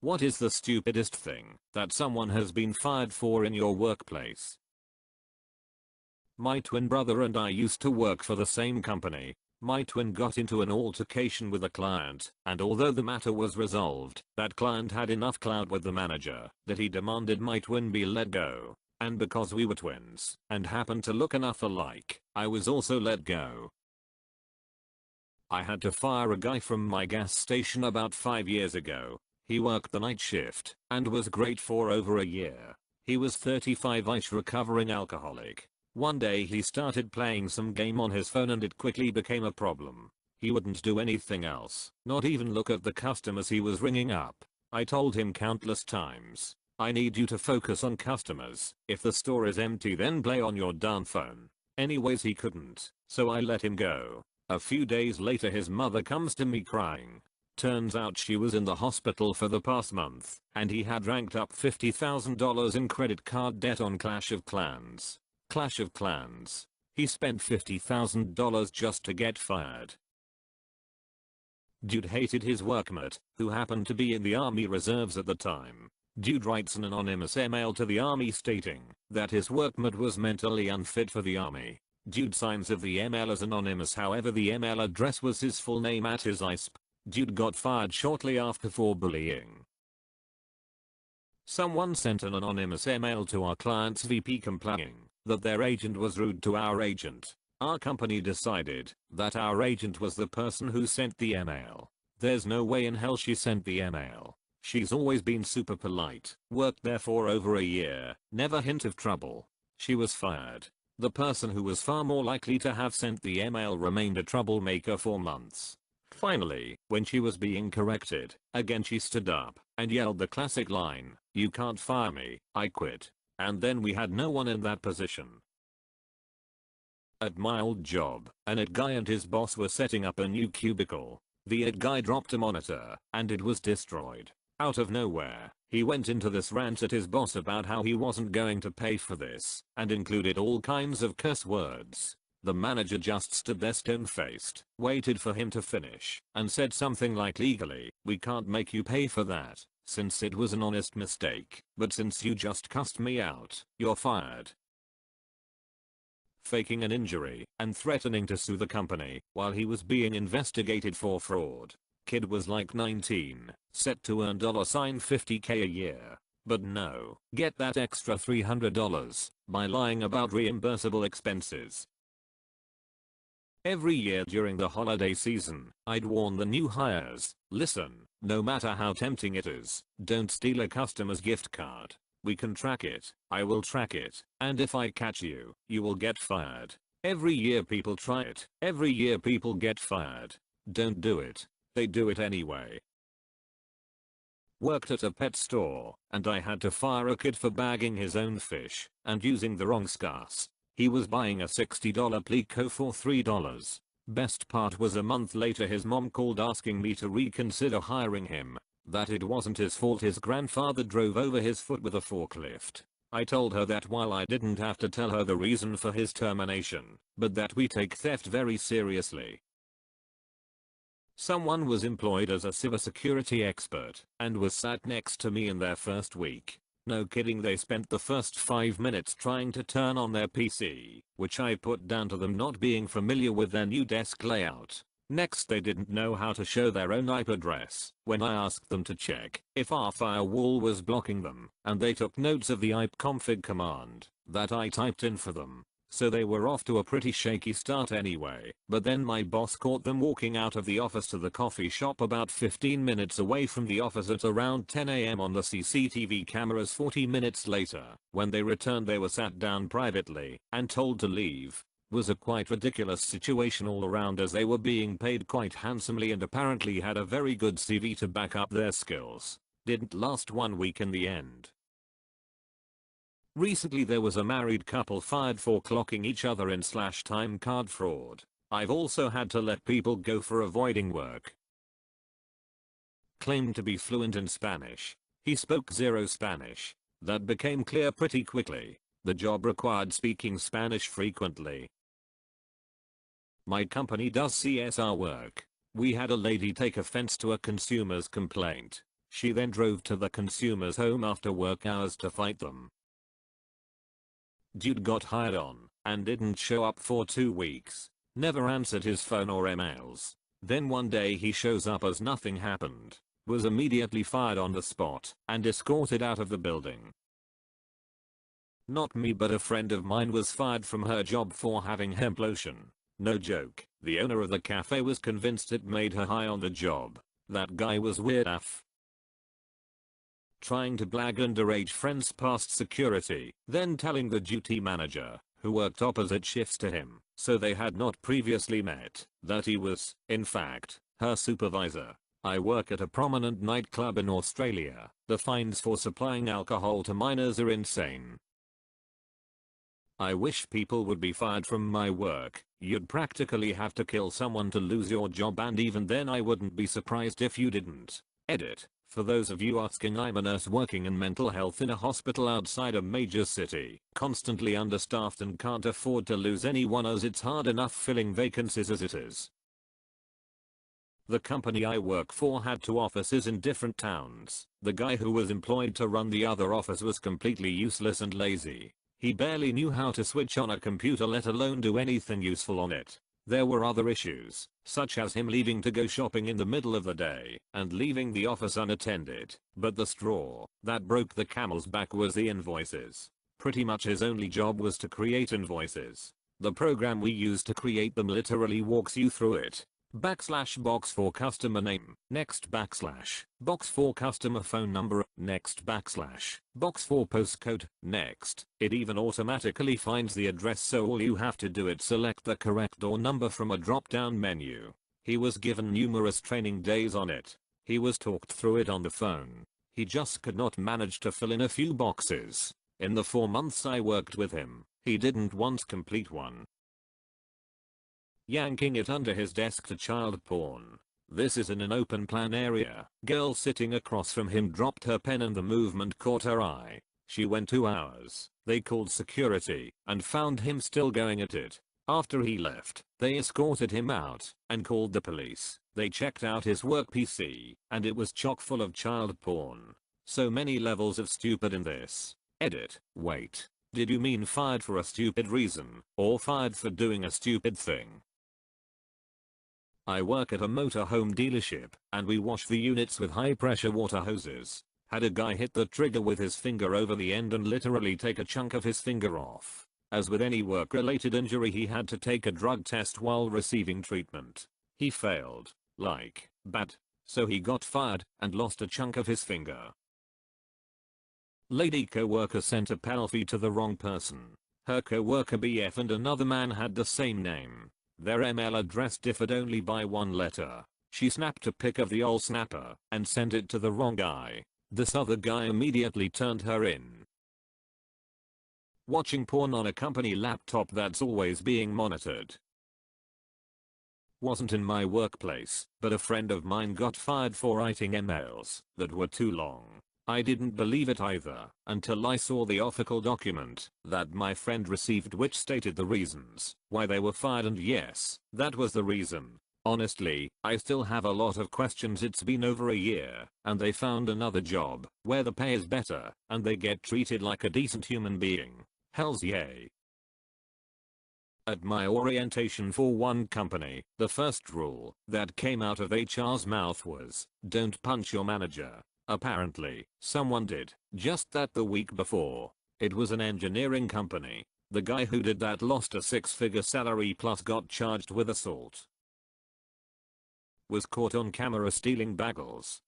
What is the stupidest thing that someone has been fired for in your workplace? My twin brother and I used to work for the same company. My twin got into an altercation with a client, and although the matter was resolved, that client had enough clout with the manager that he demanded my twin be let go. And because we were twins and happened to look enough alike, I was also let go. I had to fire a guy from my gas station about 5 years ago. He worked the night shift and was great for over a year. He was 35ish recovering alcoholic. One day he started playing some game on his phone and it quickly became a problem. He wouldn't do anything else, not even look at the customers he was ringing up. I told him countless times, I need you to focus on customers. If the store is empty then play on your darn phone. Anyways he couldn't, so I let him go. A few days later his mother comes to me crying. Turns out she was in the hospital for the past month, and he had ranked up $50,000 in credit card debt on Clash of Clans. Clash of Clans. He spent $50,000 just to get fired. Dude hated his workmate, who happened to be in the Army Reserves at the time. Dude writes an anonymous email to the Army stating that his workmate was mentally unfit for the Army. Dude signs of the email as anonymous, however the email address was his full name at his ISP. Dude got fired shortly after for bullying. Someone sent an anonymous email to our client's VP complaining that their agent was rude to our agent. Our company decided that our agent was the person who sent the email. There's no way in hell she sent the email. She's always been super polite, worked there for over a year, never hint of trouble. She was fired. The person who was far more likely to have sent the email remained a troublemaker for months. Finally, when she was being corrected, again she stood up and yelled the classic line, "You can't fire me, I quit." And then we had no one in that position. At my old job, an IT guy and his boss were setting up a new cubicle. The IT guy dropped a monitor, and it was destroyed. Out of nowhere, he went into this rant at his boss about how he wasn't going to pay for this, and included all kinds of curse words. The manager just stood there stone-faced, waited for him to finish, and said something like, "Legally, we can't make you pay for that, since it was an honest mistake, but since you just cussed me out, you're fired." Faking an injury and threatening to sue the company while he was being investigated for fraud. Kid was like 19, set to earn $50K a year. But no, get that extra $300 by lying about reimbursable expenses. Every year during the holiday season, I'd warn the new hires, listen, no matter how tempting it is, don't steal a customer's gift card. We can track it, I will track it, and if I catch you, you will get fired. Every year people try it, every year people get fired. Don't do it. They do it anyway. Worked at a pet store, and I had to fire a kid for bagging his own fish and using the wrong scarce. He was buying a $60 Plico for $3. Best part was a month later his mom called asking me to reconsider hiring him, that it wasn't his fault his grandfather drove over his foot with a forklift. I told her that while I didn't have to tell her the reason for his termination, but that we take theft very seriously. Someone was employed as a cybersecurity expert and was sat next to me in their first week. No kidding, they spent the first 5 minutes trying to turn on their PC, which I put down to them not being familiar with their new desk layout. Next they didn't know how to show their own IP address when I asked them to check if our firewall was blocking them, and they took notes of the ipconfig command that I typed in for them. So they were off to a pretty shaky start anyway, but then my boss caught them walking out of the office to the coffee shop about 15 minutes away from the office at around 10 AM on the CCTV cameras. 40 minutes later, when they returned they were sat down privately and told to leave. Was a quite ridiculous situation all around as they were being paid quite handsomely and apparently had a very good CV to back up their skills. Didn't last 1 week in the end. Recently there was a married couple fired for clocking each other in /time card fraud. I've also had to let people go for avoiding work. Claimed to be fluent in Spanish. He spoke zero Spanish. That became clear pretty quickly. The job required speaking Spanish frequently. My company does CSR work. We had a lady take offense to a consumer's complaint. She then drove to the consumer's home after work hours to fight them. Dude got hired on and didn't show up for 2 weeks. Never answered his phone or emails. Then one day he shows up as nothing happened. Was immediately fired on the spot and escorted out of the building. Not me, but a friend of mine was fired from her job for having hemp lotion. No joke, the owner of the cafe was convinced it made her high on the job. That guy was weird AF. Trying to blag underage friends past security, then telling the duty manager, who worked opposite shifts to him, so they had not previously met, that he was, in fact, her supervisor. I work at a prominent nightclub in Australia. The fines for supplying alcohol to minors are insane. I wish people would be fired from my work. You'd practically have to kill someone to lose your job, and even then I wouldn't be surprised if you didn't. Edit. For those of you asking, I'm a nurse working in mental health in a hospital outside a major city, constantly understaffed and can't afford to lose anyone as it's hard enough filling vacancies as it is. The company I work for had 2 offices in different towns. The guy who was employed to run the other office was completely useless and lazy. He barely knew how to switch on a computer, let alone do anything useful on it. There were other issues, such as him leaving to go shopping in the middle of the day and leaving the office unattended. But the straw that broke the camel's back was the invoices. Pretty much his only job was to create invoices. The program we use to create them literally walks you through it. Box for customer name, next box for customer phone number, next box for postcode, next. It even automatically finds the address, so all you have to do is select the correct door number from a drop down menu. He was given numerous training days on it. He was talked through it on the phone. He just could not manage to fill in a few boxes. In the 4 months I worked with him, he didn't once complete one. Yanking it under his desk to child porn. This is in an open plan area. Girl sitting across from him dropped her pen and the movement caught her eye. She went 2 hours. They called security and found him still going at it. After he left, they escorted him out and called the police. They checked out his work PC and it was chock full of child porn. So many levels of stupid in this. Edit. Wait. Did you mean fired for a stupid reason or fired for doing a stupid thing? I work at a motorhome dealership and we wash the units with high pressure water hoses. Had a guy hit the trigger with his finger over the end and literally take a chunk of his finger off. As with any work related injury, he had to take a drug test while receiving treatment. He failed. Like, bad. So he got fired and lost a chunk of his finger. Lady co-worker sent a selfie to the wrong person. Her co-worker BF and another man had the same name. Their email address differed only by 1 letter. She snapped a pic of the old snapper and sent it to the wrong guy. This other guy immediately turned her in. Watching porn on a company laptop that's always being monitored. Wasn't in my workplace, but a friend of mine got fired for writing emails that were too long. I didn't believe it either until I saw the official document that my friend received, which stated the reasons why they were fired, and yes, that was the reason. Honestly, I still have a lot of questions. It's been over a year and they found another job where the pay is better and they get treated like a decent human being. Hells yay. At my orientation for one company, the first rule that came out of HR's mouth was, don't punch your manager. Apparently, someone did just that the week before. It was an engineering company. The guy who did that lost a 6-figure salary plus got charged with assault. Was caught on camera stealing bagels.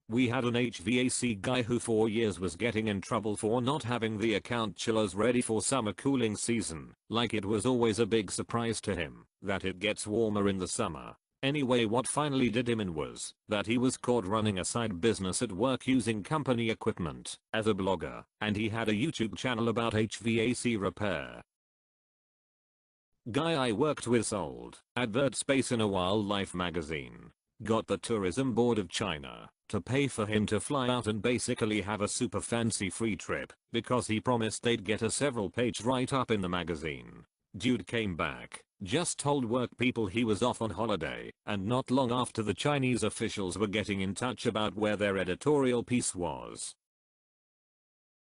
We had an HVAC guy who for years was getting in trouble for not having the account chillers ready for summer cooling season, like it was always a big surprise to him that it gets warmer in the summer. Anyway, what finally did him in was that he was caught running a side business at work using company equipment as a blogger, and he had a YouTube channel about HVAC repair. Guy I worked with sold advert space in a wildlife magazine. Got the Tourism Board of China to pay for him to fly out and basically have a super fancy free trip because he promised they'd get a several page write-up in the magazine. Dude came back just told work people he was off on holiday, and not long after the Chinese officials were getting in touch about where their editorial piece was.